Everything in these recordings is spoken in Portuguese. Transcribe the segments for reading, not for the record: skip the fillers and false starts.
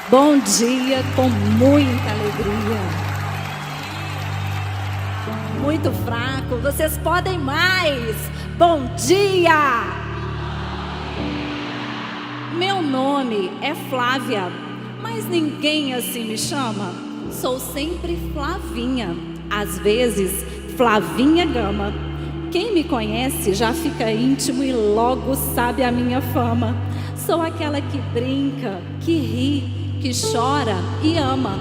Bom dia com muita alegria. Muito fraco, vocês podem mais. Bom dia! Meu nome é Flávia, mas ninguém assim me chama. Sou sempre Flavinha, às vezes Flavinha Gama. Quem me conhece já fica íntimo e logo sabe a minha fama. Sou aquela que brinca, que ri, que chora e ama.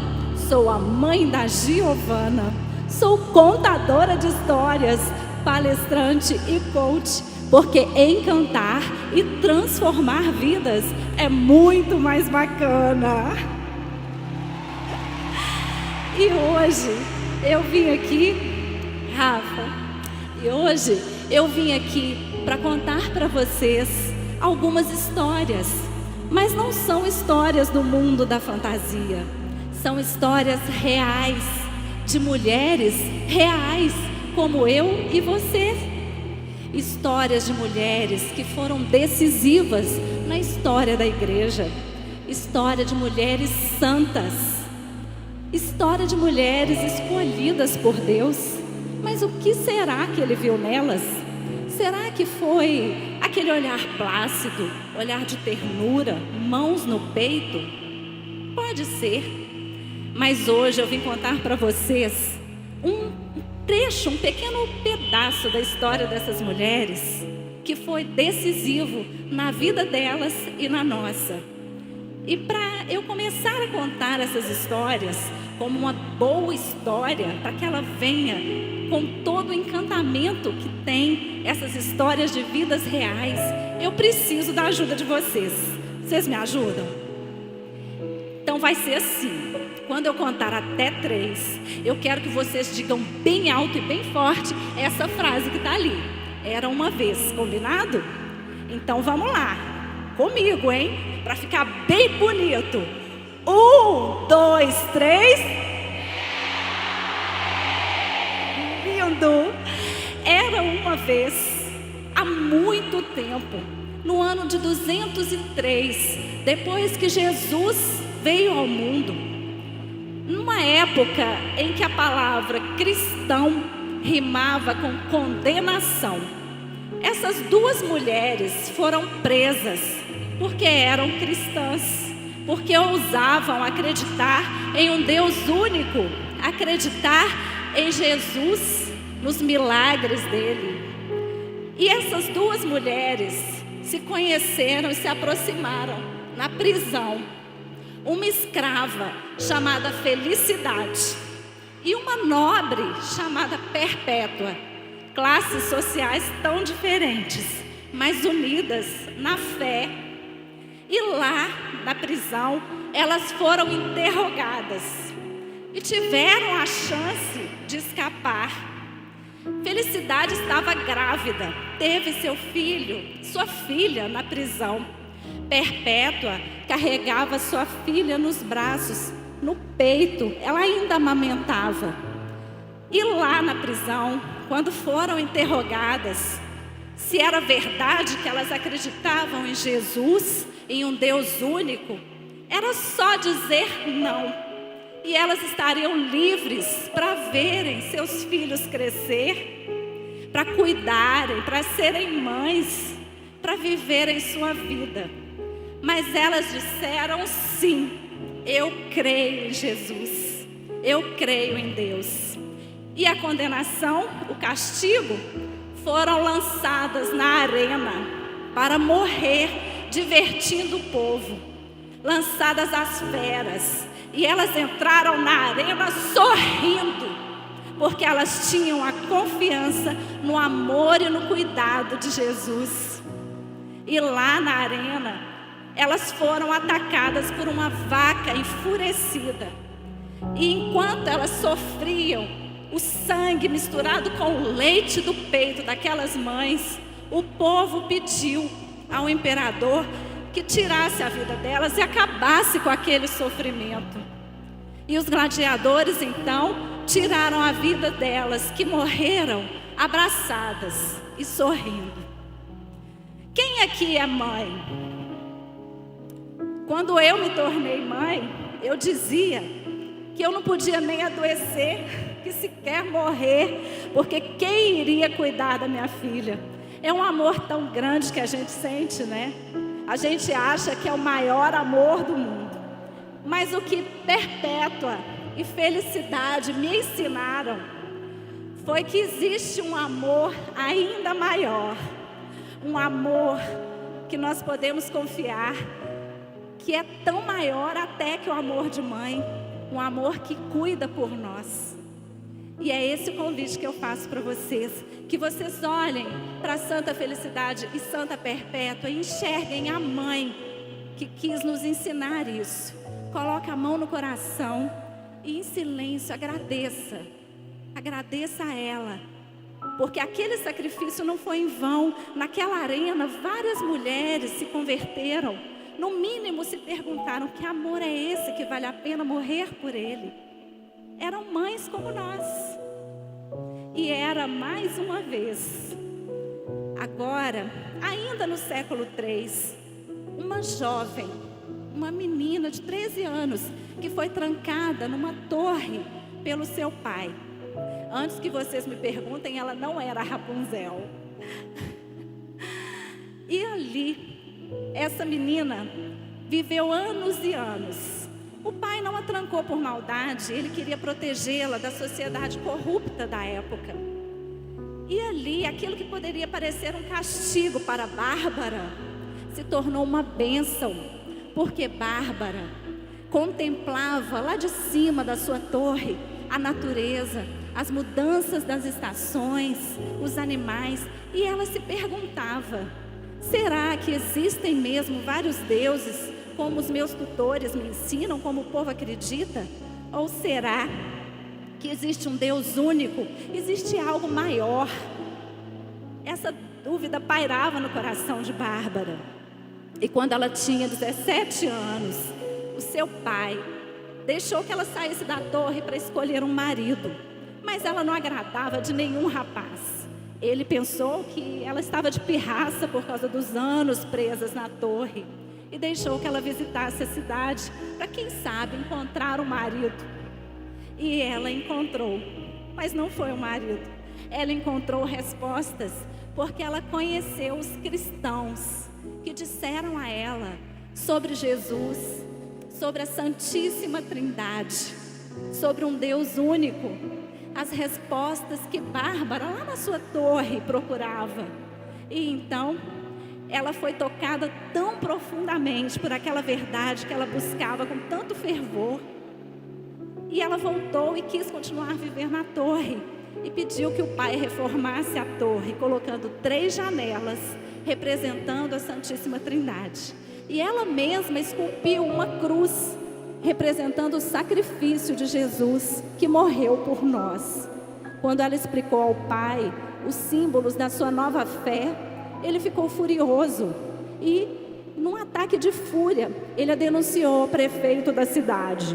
Sou a mãe da Giovana. Sou contadora de histórias, palestrante e coach, porque encantar e transformar vidas é muito mais bacana. E hoje eu vim aqui, para contar para vocês algumas histórias, mas não são histórias do mundo da fantasia, são histórias reais, de mulheres reais, como eu e você. Histórias de mulheres que foram decisivas na história da igreja, história de mulheres santas, história de mulheres escolhidas por Deus. Mas o que será que ele viu nelas? Será que foi aquele olhar plácido, olhar de ternura, mãos no peito? Pode ser. Mas hoje eu vim contar para vocês um trecho, um pequeno pedaço da história dessas mulheres que foi decisivo na vida delas e na nossa. E para eu começar a contar essas histórias como uma boa história, para que ela venha com todo o encantamento que tem essas histórias de vidas reais, eu preciso da ajuda de vocês. Vocês me ajudam? Então vai ser assim. Quando eu contar até 3, eu quero que vocês digam bem alto e bem forte essa frase que está ali. Era uma vez, combinado? Então vamos lá, comigo, hein? Para ficar bem bonito. 1, 2, 3. Lindo! Era uma vez, há muito tempo, no ano de 203, depois que Jesus veio ao mundo. Numa época em que a palavra cristão rimava com condenação, essas duas mulheres foram presas porque eram cristãs, porque ousavam acreditar em um Deus único, acreditar em Jesus, nos milagres dele. E essas duas mulheres se conheceram e se aproximaram na prisão. Uma escrava chamada Felicidade e uma nobre chamada Perpétua. Classes sociais tão diferentes, mas unidas na fé. E lá, na prisão, elas foram interrogadas e tiveram a chance de escapar. Felicidade estava grávida, teve sua filha na prisão. Perpétua carregava sua filha nos braços, no peito, ela ainda amamentava. E lá na prisão, quando foram interrogadas se era verdade que elas acreditavam em Jesus, em um Deus único, era só dizer não. E elas estariam livres para verem seus filhos crescer, para cuidarem, para serem mães, para viverem sua vida. Mas elas disseram sim, eu creio em Jesus, eu creio em Deus. E a condenação, o castigo, foram lançadas na arena para morrer divertindo o povo, lançadas às feras. E elas entraram na arena sorrindo, porque elas tinham a confiança no amor e no cuidado de Jesus. E lá na arena, elas foram atacadas por uma vaca enfurecida. E enquanto elas sofriam, o sangue misturado com o leite do peito daquelas mães, o povo pediu ao imperador que tirasse a vida delas e acabasse com aquele sofrimento. E os gladiadores então tiraram a vida delas, que morreram abraçadas e sorrindo. Quem aqui é mãe? Quando eu me tornei mãe, eu dizia que eu não podia nem adoecer, que sequer morrer, porque quem iria cuidar da minha filha? É um amor tão grande que a gente sente, né? A gente acha que é o maior amor do mundo. Mas o que Perpétua e Felicidade me ensinaram foi que existe um amor ainda maior. Um amor que nós podemos confiar, que é tão maior até que o amor de mãe. Um amor que cuida por nós. E é esse o convite que eu faço para vocês. Que vocês olhem para Santa Felicidade e Santa Perpétua e enxerguem a mãe que quis nos ensinar isso. Coloque a mão no coração e em silêncio agradeça. Agradeça a ela. Porque aquele sacrifício não foi em vão. Naquela arena, várias mulheres se converteram. No mínimo se perguntaram: que amor é esse que vale a pena morrer por ele? Eram mães como nós. E era mais uma vez, agora, ainda no século III, uma jovem, uma menina de 13 anos, que foi trancada numa torre pelo seu pai. Antes que vocês me perguntem, ela não era Rapunzel. E ali, essa menina viveu anos e anos. O pai não a trancou por maldade, ele queria protegê-la da sociedade corrupta da época. E ali, aquilo que poderia parecer um castigo para Bárbara, se tornou uma bênção, porque Bárbara contemplava lá de cima da sua torre a natureza, as mudanças das estações, os animais, e ela se perguntava: será que existem mesmo vários deuses, como os meus tutores me ensinam, como o povo acredita? Ou será que existe um Deus único? Existe algo maior? Essa dúvida pairava no coração de Bárbara. E quando ela tinha 17 anos, o seu pai deixou que ela saísse da torre para escolher um marido. Mas ela não agradava de nenhum rapaz. Ele pensou que ela estava de pirraça por causa dos anos presas na torre. E deixou que ela visitasse a cidade para, quem sabe, encontrar um marido. E ela encontrou, mas não foi o marido. Ela encontrou respostas porque ela conheceu os cristãos que disseram a ela sobre Jesus, sobre a Santíssima Trindade, sobre um Deus único. As respostas que Bárbara, lá na sua torre, procurava. E então ela foi tocada tão profundamente por aquela verdade que ela buscava com tanto fervor. E ela voltou e quis continuar a viver na torre. E pediu que o pai reformasse a torre, colocando 3 janelas, representando a Santíssima Trindade. E ela mesma esculpiu uma cruz, representando o sacrifício de Jesus, que morreu por nós. Quando ela explicou ao pai os símbolos da sua nova fé, ele ficou furioso e, num ataque de fúria, ele a denunciou ao prefeito da cidade,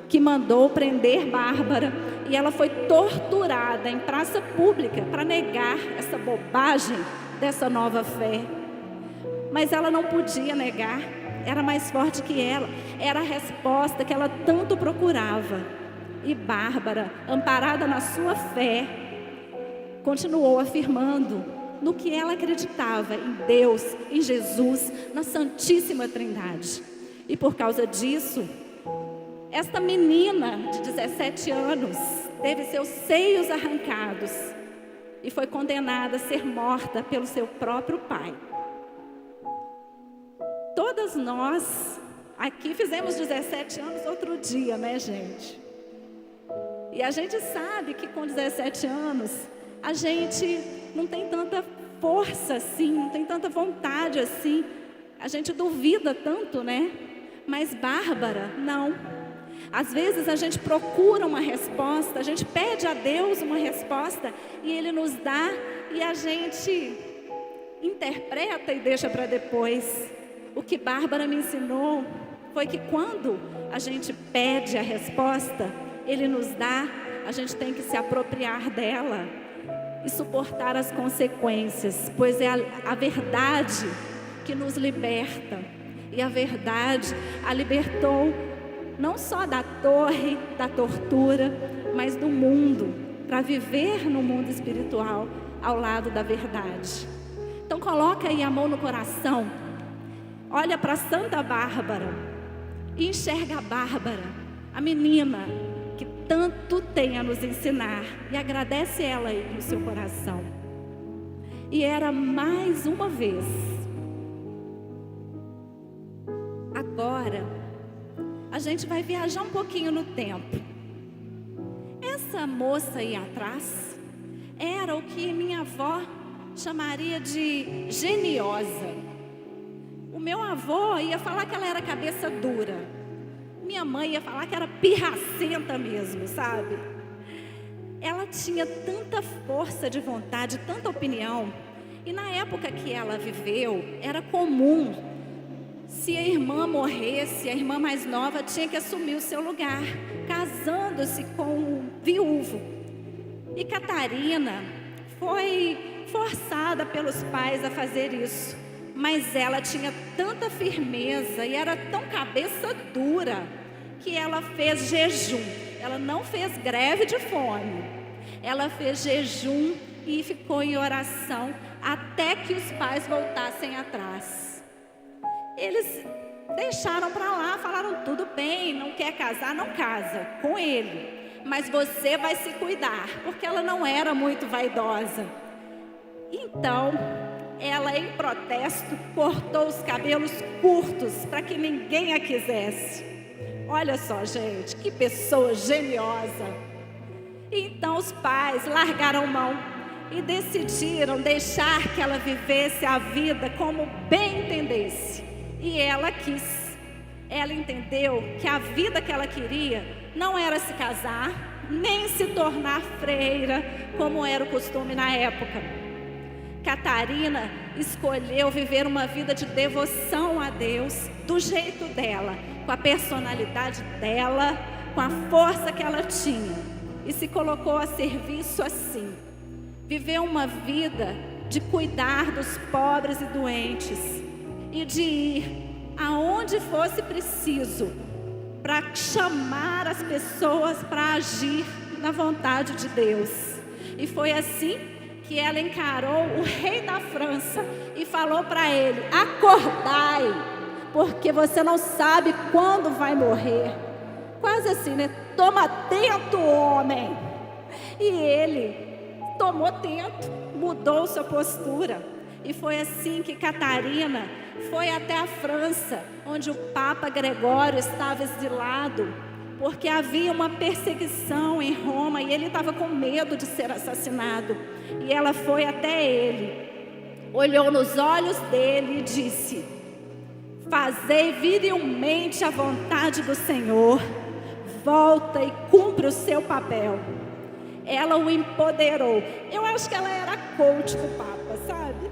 que mandou prender Bárbara, e ela foi torturada em praça pública para negar essa bobagem dessa nova fé. Mas ela não podia negar, era mais forte que ela, era a resposta que ela tanto procurava. E Bárbara, amparada na sua fé, continuou afirmando no que ela acreditava, em Deus, em Jesus, na Santíssima Trindade. E por causa disso, esta menina de 17 anos teve seus seios arrancados e foi condenada a ser morta pelo seu próprio pai. Todas nós aqui fizemos 17 anos outro dia, né, gente? E a gente sabe que com 17 anos a gente não tem tanta força assim, não tem tanta vontade assim. A gente duvida tanto, né? Mas Bárbara, não. Às vezes a gente procura uma resposta, a gente pede a Deus uma resposta e Ele nos dá e a gente interpreta e deixa para depois. O que Bárbara me ensinou foi que quando a gente pede a resposta, Ele nos dá, a gente tem que se apropriar dela e suportar as consequências, pois é a verdade que nos liberta, E a verdade a libertou não só da torre, da tortura, mas do mundo, para viver no mundo espiritual ao lado da verdade. Então coloca aí a mão no coração, olha para Santa Bárbara e enxerga a Bárbara, a menina que tanto tem a nos ensinar, e agradece ela aí no seu coração. E era mais uma vez. Agora, a gente vai viajar um pouquinho no tempo. Essa moça aí atrás era o que minha avó chamaria de geniosa. O meu avô ia falar que ela era cabeça dura. Minha mãe ia falar que era pirracenta mesmo, sabe? Ela tinha tanta força de vontade, tanta opinião. E na época que ela viveu, era comum, se a irmã morresse, a irmã mais nova tinha que assumir o seu lugar, casando-se com um viúvo. E Catarina foi forçada pelos pais a fazer isso. Mas ela tinha tanta firmeza e era tão cabeça dura que ela fez jejum. Ela não fez greve de fome. Ela fez jejum e ficou em oração até que os pais voltassem atrás. Eles deixaram para lá, falaram: tudo bem, não quer casar, não casa com ele, mas você vai se cuidar, porque ela não era muito vaidosa. Então, ela, em protesto, cortou os cabelos curtos para que ninguém a quisesse. Olha só, gente, que pessoa geniosa. Então os pais largaram mão e decidiram deixar que ela vivesse a vida como bem entendesse. E ela quis. Ela entendeu que a vida que ela queria não era se casar, nem se tornar freira, como era o costume na época. Catarina escolheu viver uma vida de devoção a Deus, do jeito dela, com a personalidade dela, com a força que ela tinha, e se colocou a serviço assim. Viveu uma vida de cuidar dos pobres e doentes, e de ir aonde fosse preciso, para chamar as pessoas para agir na vontade de Deus. E foi assim que ela encarou o rei da França e falou para ele: acordai, porque você não sabe quando vai morrer. Quase assim, né? Toma tento, homem. E ele tomou tento, mudou sua postura. E foi assim que Catarina foi até a França, onde o Papa Gregório estava exilado, porque havia uma perseguição em Roma e ele estava com medo de ser assassinado. E ela foi até ele, olhou nos olhos dele e disse: fazei virilmente a vontade do Senhor, volta e cumpre o seu papel. Ela o empoderou. Eu acho que ela era coach do Papa, sabe?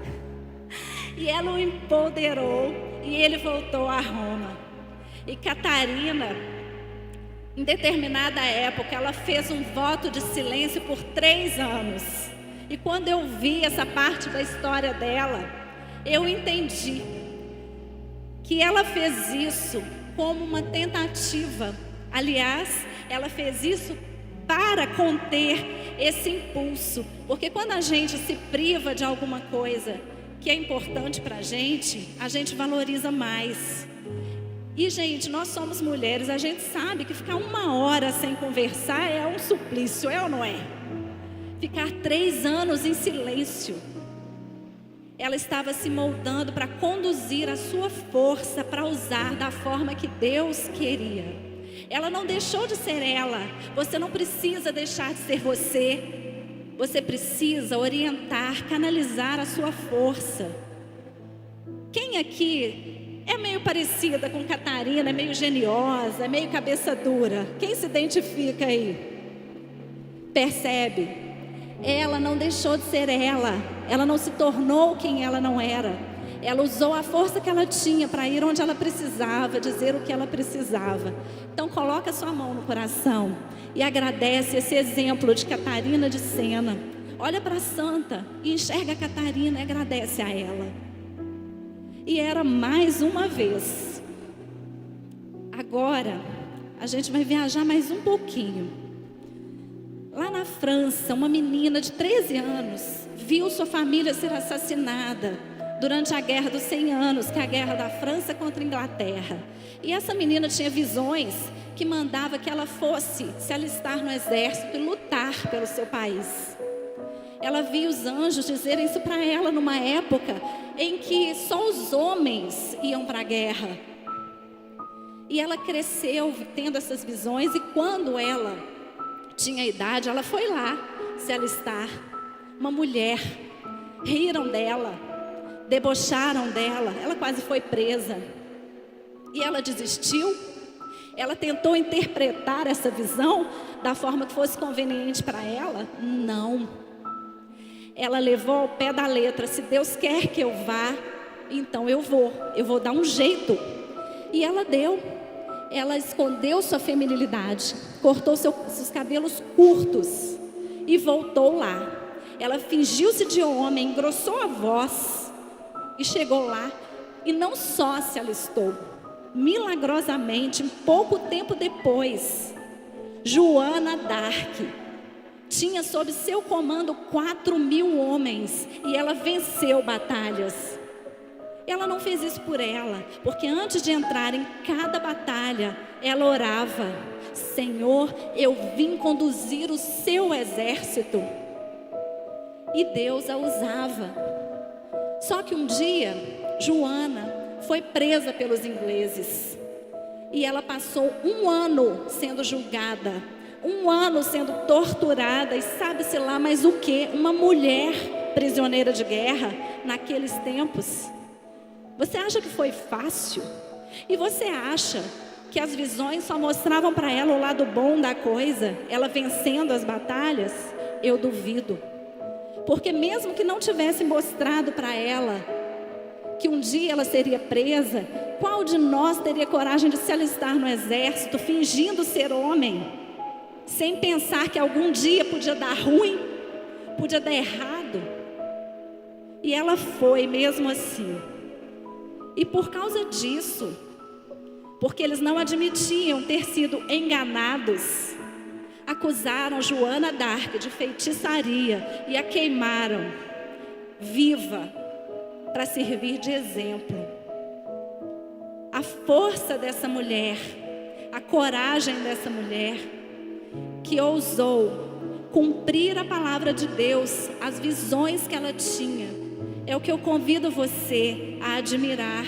E ela o empoderou e ele voltou a Roma. E Catarina, em determinada época, ela fez um voto de silêncio por 3 anos. E quando eu vi essa parte da história dela, eu entendi que ela fez isso como uma tentativa. Aliás, ela fez isso para conter esse impulso. Porque quando a gente se priva de alguma coisa que é importante para a gente valoriza mais. E, gente, nós somos mulheres, a gente sabe que ficar 1 hora sem conversar é um suplício, é ou não é? Ficar 3 anos em silêncio. Ela estava se moldando para conduzir a sua força, para usar da forma que Deus queria. Ela não deixou de ser ela. Você não precisa deixar de ser você. Você precisa orientar, canalizar a sua força. Quem aqui é meio parecida com Catarina, é meio geniosa, é meio cabeça dura? Quem se identifica aí? Percebe? Ela não deixou de ser ela. Ela não se tornou quem ela não era. Ela usou a força que ela tinha para ir onde ela precisava, dizer o que ela precisava. Então coloca sua mão no coração e agradece esse exemplo de Catarina de Sena. Olha para a santa e enxerga a Catarina e agradece a ela. E era mais uma vez Agora, a gente vai viajar mais um pouquinho. Lá na França, uma menina de 13 anos viu sua família ser assassinada durante a Guerra dos 100 Anos, que é a guerra da França contra a Inglaterra. E essa menina tinha visões que mandava que ela fosse se alistar no exército e lutar pelo seu país. Ela viu os anjos dizerem isso para ela numa época em que só os homens iam para a guerra. E ela cresceu tendo essas visões, e quando ela tinha idade, ela foi lá se alistar. Uma mulher, riram dela, debocharam dela, ela quase foi presa. E ela desistiu. Ela tentou interpretar essa visão da forma que fosse conveniente para ela? Não. Ela levou ao pé da letra: se Deus quer que eu vá, então eu vou dar um jeito. E ela deu. Ela escondeu sua feminilidade, cortou seus cabelos curtos e voltou lá. Ela fingiu-se de homem, engrossou a voz e chegou lá. E não só se alistou, milagrosamente, em pouco tempo depois, Joana d'Arc tinha sob seu comando 4.000 homens e ela venceu batalhas. Ela não fez isso por ela, porque antes de entrar em cada batalha, ela orava: Senhor, eu vim conduzir o seu exército. E Deus a usava. Só que um dia, Joana foi presa pelos ingleses. E ela passou 1 ano sendo julgada, 1 ano sendo torturada, e sabe-se lá mais o que? Uma mulher prisioneira de guerra naqueles tempos. Você acha que foi fácil? E você acha que as visões só mostravam para ela o lado bom da coisa, ela vencendo as batalhas? Eu duvido. Porque mesmo que não tivesse mostrado para ela que um dia ela seria presa, qual de nós teria coragem de se alistar no exército, fingindo ser homem, sem pensar que algum dia podia dar ruim, podia dar errado? E ela foi mesmo assim. E por causa disso, porque eles não admitiam ter sido enganados, acusaram Joana d'Arc de feitiçaria e a queimaram viva para servir de exemplo. A força dessa mulher, a coragem dessa mulher, que ousou cumprir a palavra de Deus, as visões que ela tinha, é o que eu convido você a admirar.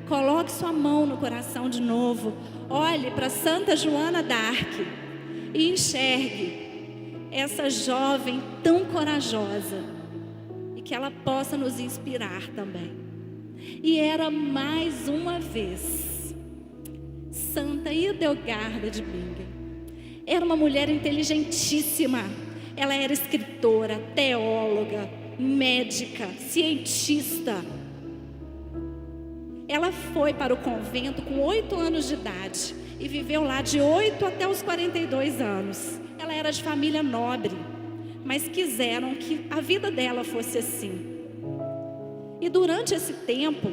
Coloque sua mão no coração de novo. Olhe para Santa Joana d'Arc e enxergue essa jovem tão corajosa, e que ela possa nos inspirar também. E era mais uma vez Santa Hildegarda de Bingen. Era uma mulher inteligentíssima. Ela era escritora, teóloga, médica, cientista. Ela foi para o convento com 8 anos de idade e viveu lá de 8 até os 42 anos. Ela era de família nobre, mas quiseram que a vida dela fosse assim. E durante esse tempo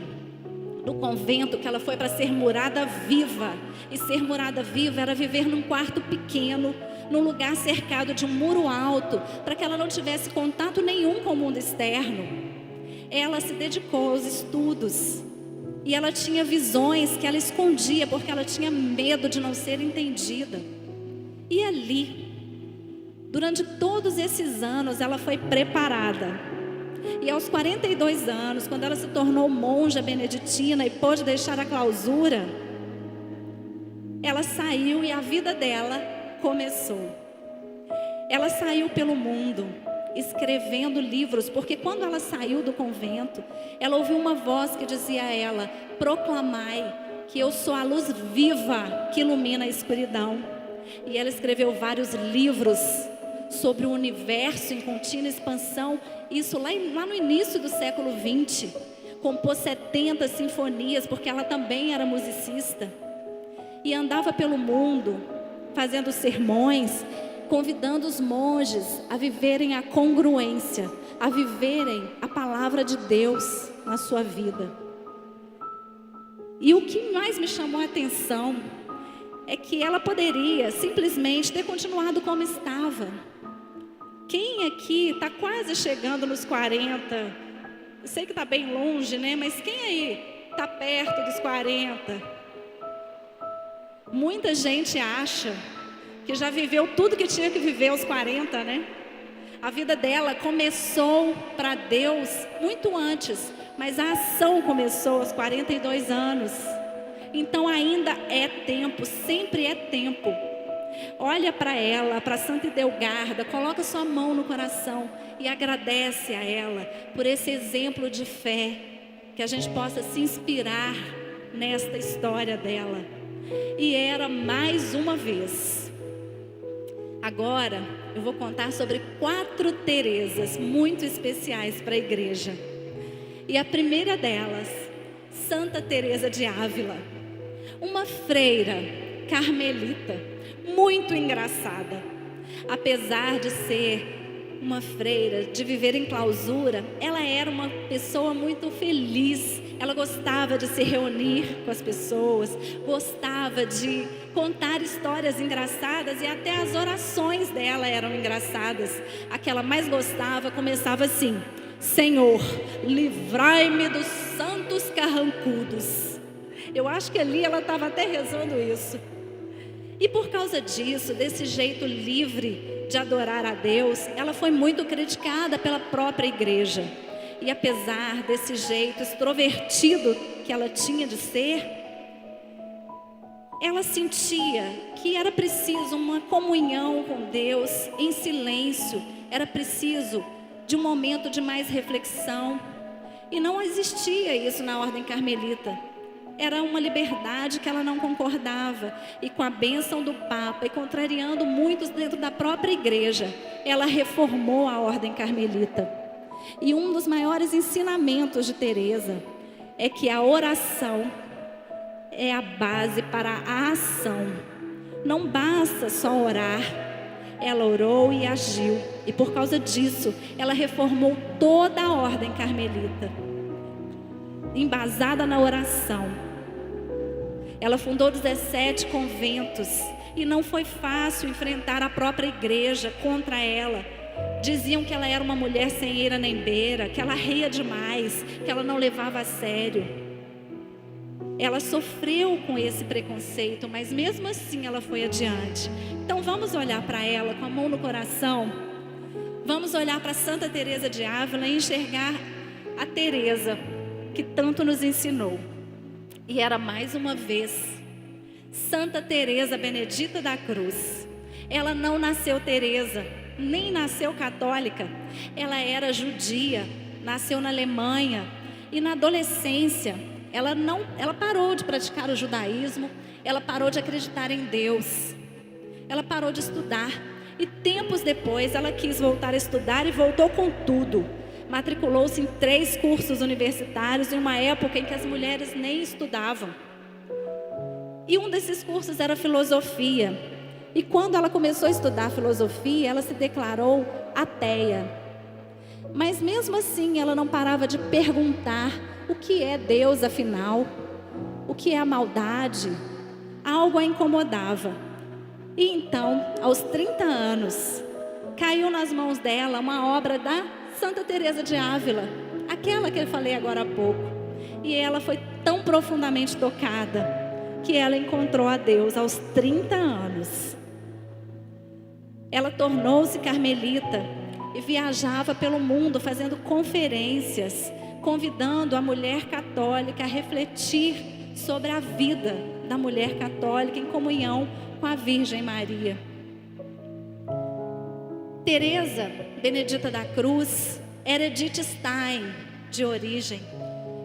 do convento, que ela foi para ser murada viva, e ser murada viva era viver num quarto pequeno, num lugar cercado de um muro alto, para que ela não tivesse contato nenhum com o mundo externo. Ela se dedicou aos estudos, e ela tinha visões que ela escondia, porque ela tinha medo de não ser entendida. E ali, durante todos esses anos, ela foi preparada. E aos 42 anos, quando ela se tornou monja beneditina e pôde deixar a clausura, ela saiu e a vida dela começou. Ela saiu pelo mundo escrevendo livros, porque quando ela saiu do convento, ela ouviu uma voz que dizia a ela: proclamai que eu sou a luz viva que ilumina a escuridão. E ela escreveu vários livros sobre o universo em contínua expansão, isso lá no início do século XX. Compôs 70 sinfonias, porque ela também era musicista. E andava pelo mundo fazendo sermões, convidando os monges a viverem a congruência, a viverem a palavra de Deus na sua vida. E o que mais me chamou a atenção é que ela poderia simplesmente ter continuado como estava. Quem aqui está quase chegando nos 40? Eu sei que está bem longe, né? Mas quem aí está perto dos 40? Muita gente acha que já viveu tudo que tinha que viver aos 40, né? A vida dela começou para Deus muito antes, mas a ação começou aos 42 anos. Então ainda é tempo, sempre é tempo. Olha para ela, para Santa Idelgarda, coloca sua mão no coração e agradece a ela por esse exemplo de fé, que a gente possa se inspirar nesta história dela. E era mais uma vez. Agora eu vou contar sobre 4 Terezas muito especiais para a igreja. E a primeira delas, Santa Teresa de Ávila, uma freira carmelita, muito engraçada. Apesar de ser uma freira, de viver em clausura, ela era uma pessoa muito feliz. Ela gostava de se reunir com as pessoas, gostava de contar histórias engraçadas, e até as orações dela eram engraçadas. A que ela mais gostava começava assim: Senhor, livrai-me dos santos carrancudos. Eu acho que ali ela estava até rezando isso. E por causa disso, desse jeito livre de adorar a Deus, ela foi muito criticada pela própria igreja. E apesar desse jeito extrovertido que ela tinha de ser, ela sentia que era preciso uma comunhão com Deus em silêncio, era preciso de um momento de mais reflexão. E não existia isso na ordem carmelita. Era uma liberdade que ela não concordava. E com a bênção do Papa, e contrariando muitos dentro da própria igreja, ela reformou a ordem carmelita. E um dos maiores ensinamentos de Teresa é que a oração é a base para a ação. Não basta só orar. Ela orou e agiu. E por causa disso, ela reformou toda a ordem carmelita, embasada na oração. Ela fundou 17 conventos. E não foi fácil enfrentar a própria igreja contra ela. Diziam que ela era uma mulher sem eira nem beira, que ela ria demais, que ela não levava a sério. Ela sofreu com esse preconceito, mas mesmo assim ela foi adiante. Então vamos olhar para ela com a mão no coração. Vamos olhar para Santa Teresa de Ávila e enxergar a Teresa que tanto nos ensinou. E era mais uma vez Santa Teresa Benedita da Cruz. Ela não nasceu Teresa, nem nasceu católica. Ela era judia, nasceu na Alemanha. E na adolescência, ela parou de praticar o judaísmo. Ela parou de acreditar em Deus. Ela parou de estudar. E tempos depois, ela quis voltar a estudar e voltou com tudo. Matriculou-se em 3 cursos universitários em uma época em que as mulheres nem estudavam. E um desses cursos era filosofia. E quando ela começou a estudar filosofia, ela se declarou ateia. Mas mesmo assim, ela não parava de perguntar: o que é Deus afinal? O que é a maldade? Algo a incomodava. E então, aos 30 anos, caiu nas mãos dela uma obra da Santa Teresa de Ávila, aquela que eu falei agora há pouco. E ela foi tão profundamente tocada que ela encontrou a Deus aos 30 anos. Ela tornou-se carmelita e viajava pelo mundo fazendo conferências, convidando a mulher católica a refletir sobre a vida da mulher católica em comunhão com a Virgem Maria. Teresa Benedita da Cruz era Edith Stein de origem.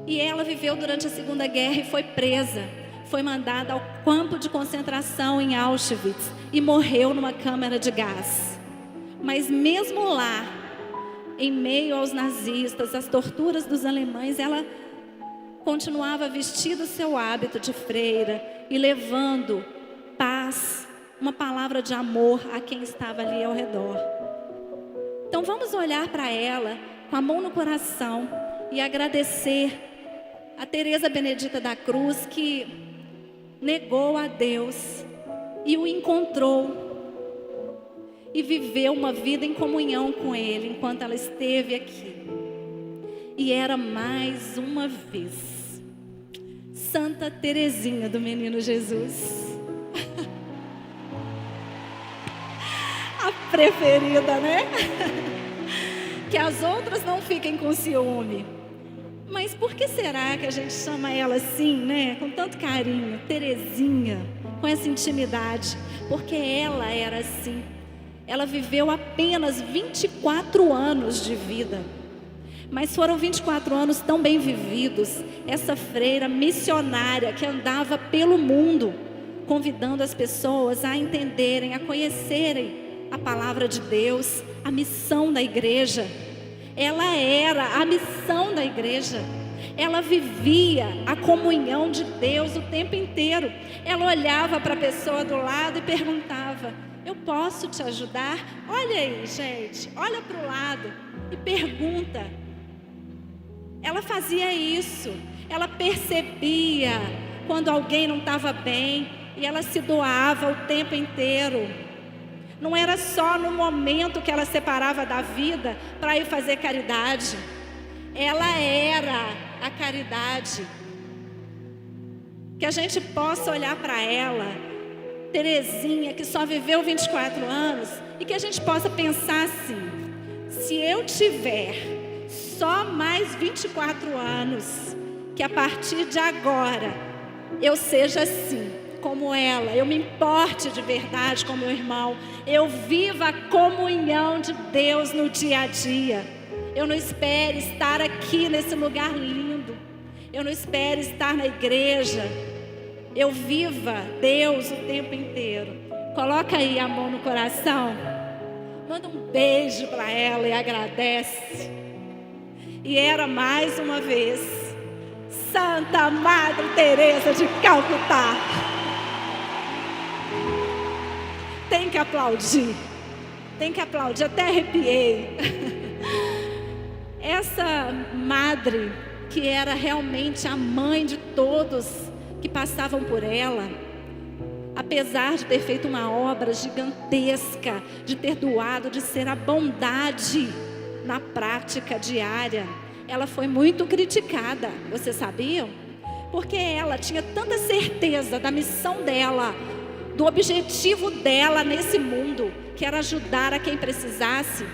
E ela viveu durante a Segunda Guerra e foi presa. Foi mandada ao campo de concentração em Auschwitz e morreu numa câmara de gás. Mas mesmo lá, em meio aos nazistas, às torturas dos alemães, ela continuava vestindo seu hábito de freira e levando paz, uma palavra de amor a quem estava ali ao redor. Então vamos olhar para ela com a mão no coração e agradecer a Teresa Benedita da Cruz, que negou a Deus e o encontrou e viveu uma vida em comunhão com ele enquanto ela esteve aqui. E era mais uma vez Santa Teresinha do Menino Jesus. A preferida, né? Que as outras não fiquem com ciúme. Mas por que será que a gente chama ela assim, né? Com tanto carinho, Teresinha, com essa intimidade? Porque ela era assim. Ela viveu apenas 24 anos de vida. Mas foram 24 anos tão bem vividos. Essa freira missionária que andava pelo mundo, convidando as pessoas a entenderem, a conhecerem a palavra de Deus, a missão da igreja. Ela era a missão da igreja. Ela vivia a comunhão de Deus o tempo inteiro. Ela olhava para a pessoa do lado e perguntava: eu posso te ajudar? Olha aí, gente, olha para o lado e pergunta. Ela fazia isso. Ela percebia quando alguém não estava bem e ela se doava o tempo inteiro. Não era só no momento que ela separava da vida para ir fazer caridade. Ela era a caridade. Que a gente possa olhar para ela, Teresinha, que só viveu 24 anos, e que a gente possa pensar assim: se eu tiver só mais 24 anos, que a partir de agora eu seja assim, como ela, eu me importe de verdade com meu irmão, eu viva a comunhão de Deus no dia a dia. Eu não espere estar aqui nesse lugar lindo, eu não espere estar na igreja, eu viva Deus o tempo inteiro. Coloca aí a mão no coração, manda um beijo para ela e agradece. E era mais uma vez Santa Madre Teresa de Calcutá. Tem que aplaudir, até arrepiei. Essa madre, que era realmente a mãe de todos que passavam por ela, apesar de ter feito uma obra gigantesca, de ter doado, de ser a bondade na prática diária, ela foi muito criticada. Vocês sabiam? Porque ela tinha tanta certeza da missão dela, do objetivo dela nesse mundo, que era ajudar a quem precisasse,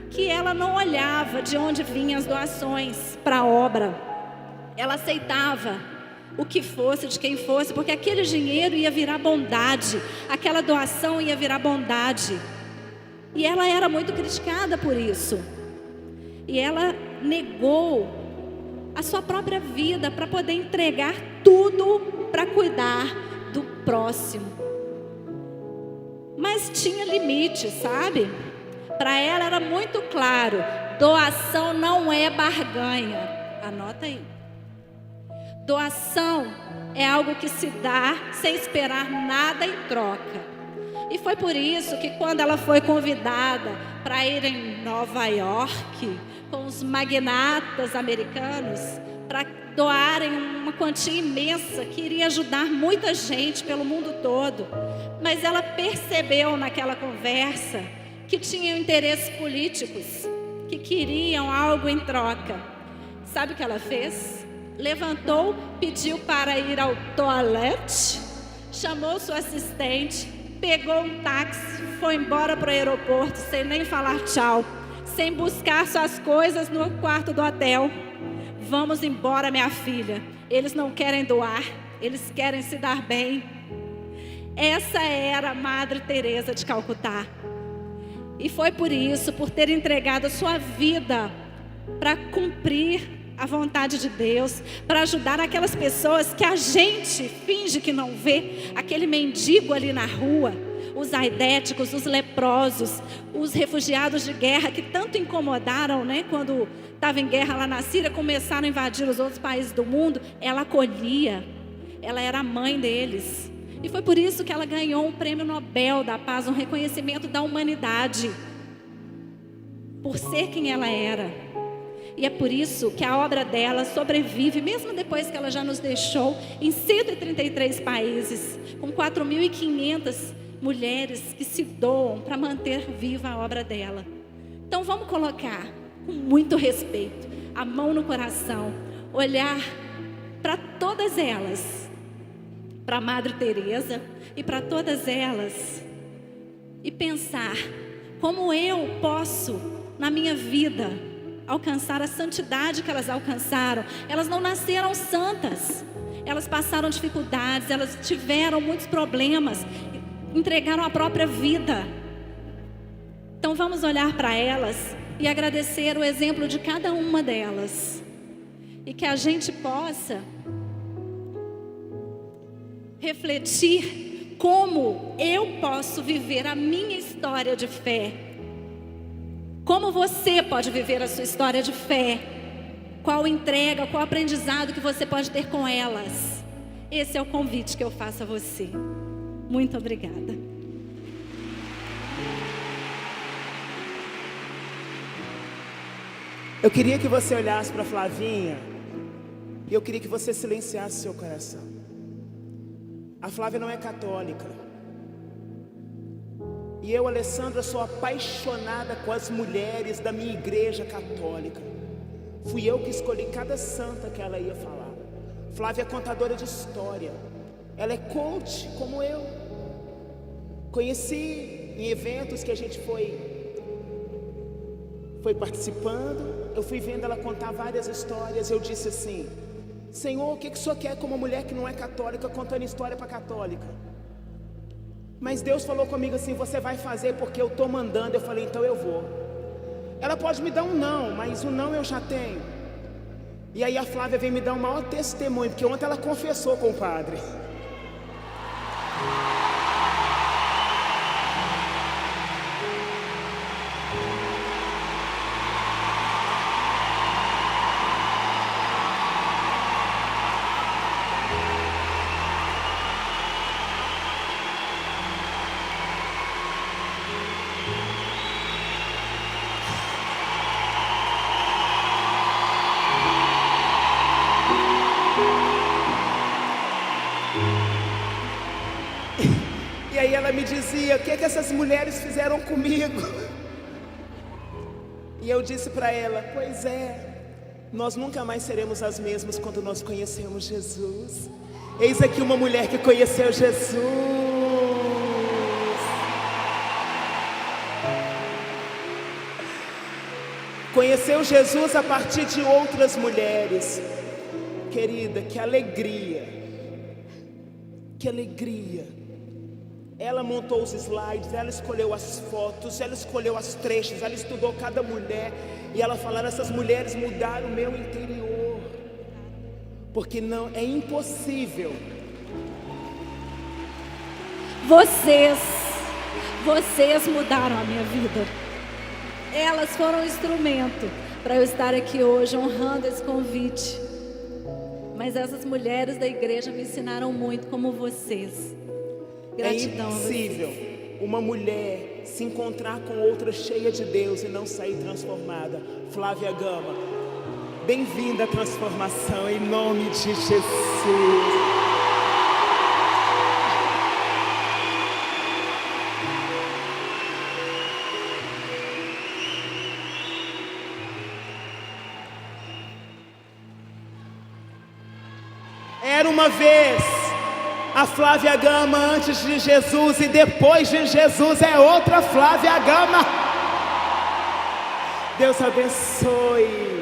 que ela não olhava de onde vinham as doações para a obra. Ela aceitava o que fosse, de quem fosse, porque aquele dinheiro ia virar bondade, aquela doação ia virar bondade. E ela era muito criticada por isso. E ela negou a sua própria vida para poder entregar tudo para cuidar do próximo. Mas tinha limite, sabe? Para ela era muito claro: doação não é barganha. Anota aí. Doação é algo que se dá sem esperar nada em troca. E foi por isso que quando ela foi convidada para ir em Nova York com os magnatas americanos para doarem uma quantia imensa que iria ajudar muita gente pelo mundo todo, mas ela percebeu naquela conversa que tinham interesses políticos, que queriam algo em troca. Sabe o que ela fez? Levantou, pediu para ir ao toalete, chamou sua assistente, pegou um táxi, foi embora para o aeroporto sem nem falar tchau, sem buscar suas coisas no quarto do hotel. Vamos embora, minha filha. Eles não querem doar, eles querem se dar bem. Essa era a Madre Teresa de Calcutá. E foi por isso, por ter entregado a sua vida para cumprir a vontade de Deus, para ajudar aquelas pessoas que a gente finge que não vê, aquele mendigo ali na rua, os aidéticos, os leprosos, os refugiados de guerra que tanto incomodaram, né? Quando estava em guerra lá na Síria, começaram a invadir os outros países do mundo. Ela acolhia, ela era a mãe deles. E foi por isso que ela ganhou um prêmio Nobel da Paz, um reconhecimento da humanidade, por ser quem ela era. E é por isso que a obra dela sobrevive, mesmo depois que ela já nos deixou, em 133 países, com 4.500 mulheres que se doam para manter viva a obra dela. Então vamos colocar com muito respeito a mão no coração, olhar para todas elas, para a Madre Teresa e para todas elas, e pensar como eu posso, na minha vida, alcançar a santidade que elas alcançaram. Elas não nasceram santas, elas passaram dificuldades, elas tiveram muitos problemas, entregaram a própria vida. Então vamos olhar para elas e agradecer o exemplo de cada uma delas, e que a gente possa refletir como eu posso viver a minha história de fé. Como você pode viver a sua história de fé? Qual entrega, qual aprendizado que você pode ter com elas? Esse é o convite que eu faço a você. Muito obrigada. Eu queria que você olhasse para Flavinha e eu queria que você silenciasse seu coração. A Flávia não é católica. E eu, Alessandra, sou apaixonada com as mulheres da minha igreja católica. Fui eu que escolhi cada santa que ela ia falar. Flávia é contadora de história. Ela é coach, como eu. Conheci em eventos que a gente foi participando. Eu fui vendo ela contar várias histórias. Eu disse assim: Senhor, o que o Senhor quer com uma mulher que não é católica contando história para católica? Mas Deus falou comigo assim: você vai fazer porque eu estou mandando. Eu falei: então eu vou. Ela pode me dar um não, mas o não eu já tenho. E aí a Flávia vem me dar um maior testemunho, porque ontem ela confessou com o padre. E aí ela me dizia: o que essas mulheres fizeram comigo? E eu disse para ela: pois é, nós nunca mais seremos as mesmas quando nós conhecemos Jesus. Eis aqui uma mulher que conheceu Jesus. Conheceu Jesus a partir de outras mulheres. Querida, que alegria. Que alegria. Ela montou os slides, ela escolheu as fotos, ela escolheu as trechos, ela estudou cada mulher. E ela falou: essas mulheres mudaram o meu interior. Porque não, é impossível. Vocês mudaram a minha vida. Elas foram um instrumento para eu estar aqui hoje honrando esse convite. Mas essas mulheres da igreja me ensinaram muito, como vocês. Gratidão. É impossível uma mulher se encontrar com outra cheia de Deus e não sair transformada. Flávia Gama, bem-vinda à transformação, em nome de Jesus. Era uma vez a Flávia Gama antes de Jesus, e depois de Jesus é outra Flávia Gama. Deus abençoe.